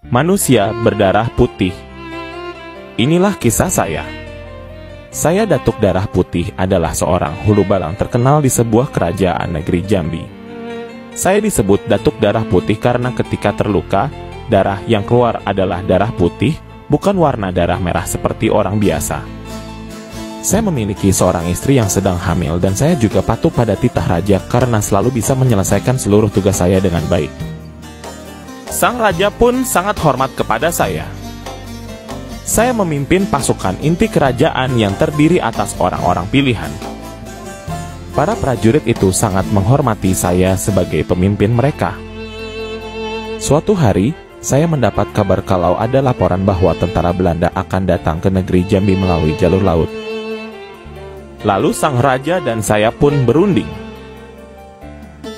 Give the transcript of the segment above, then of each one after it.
Manusia berdarah putih. Inilah kisah saya. Saya Datuk Darah Putih adalah seorang hulu balang terkenal di sebuah kerajaan negeri Jambi. Saya disebut Datuk Darah Putih karena ketika terluka, darah yang keluar adalah darah putih, bukan warna darah merah seperti orang biasa. Saya memiliki seorang istri yang sedang hamil dan saya juga patuh pada titah raja karena selalu bisa menyelesaikan seluruh tugas saya dengan baik. Sang raja pun sangat hormat kepada saya. Saya memimpin pasukan inti kerajaan yang terdiri atas orang-orang pilihan. Para prajurit itu sangat menghormati saya sebagai pemimpin mereka. Suatu hari, saya mendapat kabar kalau ada laporan bahwa tentara Belanda akan datang ke negeri Jambi melalui jalur laut. Lalu sang raja dan saya pun berunding.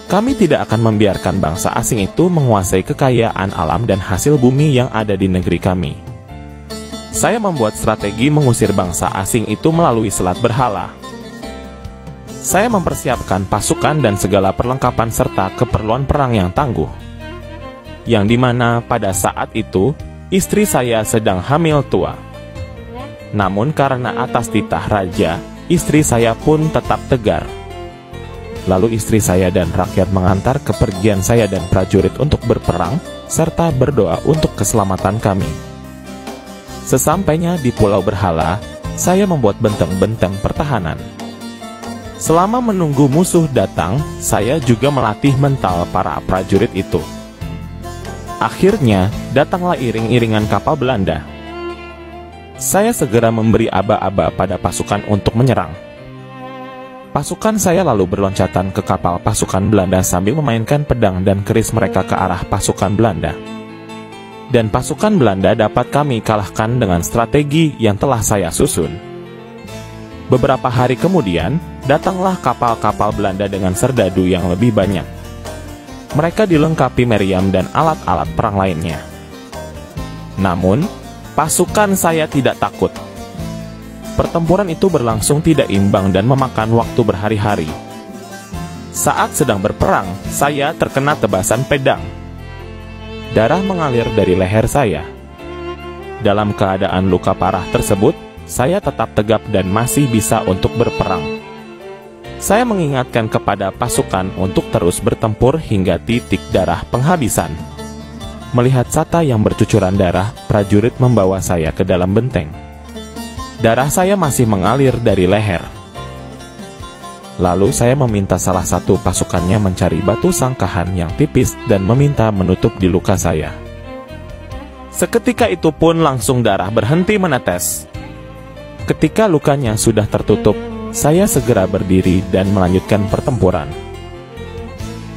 Kami tidak akan membiarkan bangsa asing itu menguasai kekayaan alam dan hasil bumi yang ada di negeri kami. Saya membuat strategi mengusir bangsa asing itu melalui Selat Berhala. Saya mempersiapkan pasukan dan segala perlengkapan serta keperluan perang yang tangguh. Yang dimana pada saat itu, istri saya sedang hamil tua. Namun karena atas titah raja, istri saya pun tetap tegar. Lalu istri saya dan rakyat mengantar kepergian saya dan prajurit untuk berperang, serta berdoa untuk keselamatan kami. Sesampainya di Pulau Berhala, saya membuat benteng-benteng pertahanan. Selama menunggu musuh datang, saya juga melatih mental para prajurit itu. Akhirnya, datanglah iring-iringan kapal Belanda. Saya segera memberi aba-aba pada pasukan untuk menyerang. Pasukan saya lalu berloncatan ke kapal pasukan Belanda sambil memainkan pedang dan keris mereka ke arah pasukan Belanda. Dan pasukan Belanda dapat kami kalahkan dengan strategi yang telah saya susun. Beberapa hari kemudian, datanglah kapal-kapal Belanda dengan serdadu yang lebih banyak. Mereka dilengkapi meriam dan alat-alat perang lainnya. Namun, pasukan saya tidak takut. Pertempuran itu berlangsung tidak imbang dan memakan waktu berhari-hari. Saat sedang berperang, saya terkena tebasan pedang. Darah mengalir dari leher saya. Dalam keadaan luka parah tersebut, saya tetap tegap dan masih bisa untuk berperang. Saya mengingatkan kepada pasukan untuk terus bertempur hingga titik darah penghabisan. Melihat Sata yang bercucuran darah, prajurit membawa saya ke dalam benteng. Darah saya masih mengalir dari leher. Lalu saya meminta salah satu pasukannya mencari batu sangkahan yang tipis dan meminta menutup di luka saya. Seketika itu pun langsung darah berhenti menetes. Ketika lukanya sudah tertutup, saya segera berdiri dan melanjutkan pertempuran.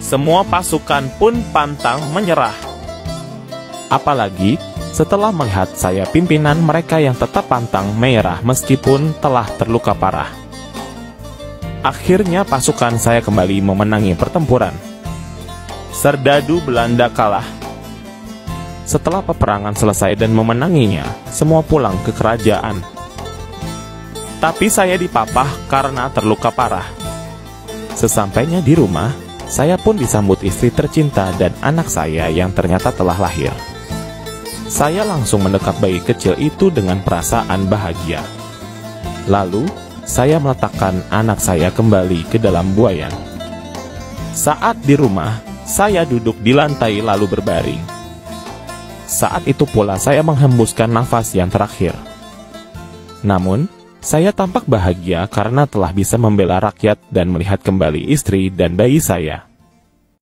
Semua pasukan pun pantang menyerah. Apalagi setelah melihat saya pimpinan mereka yang tetap pantang menyerah meskipun telah terluka parah. Akhirnya pasukan saya kembali memenangi pertempuran. Serdadu Belanda kalah. Setelah peperangan selesai dan memenanginya, semua pulang ke kerajaan. Tapi saya dipapah karena terluka parah. Sesampainya di rumah, saya pun disambut istri tercinta dan anak saya yang ternyata telah lahir. Saya langsung mendekat bayi kecil itu dengan perasaan bahagia. Lalu, saya meletakkan anak saya kembali ke dalam buayan. Saat di rumah, saya duduk di lantai lalu berbaring. Saat itu pula saya menghembuskan nafas yang terakhir. Namun, saya tampak bahagia karena telah bisa membela rakyat dan melihat kembali istri dan bayi saya.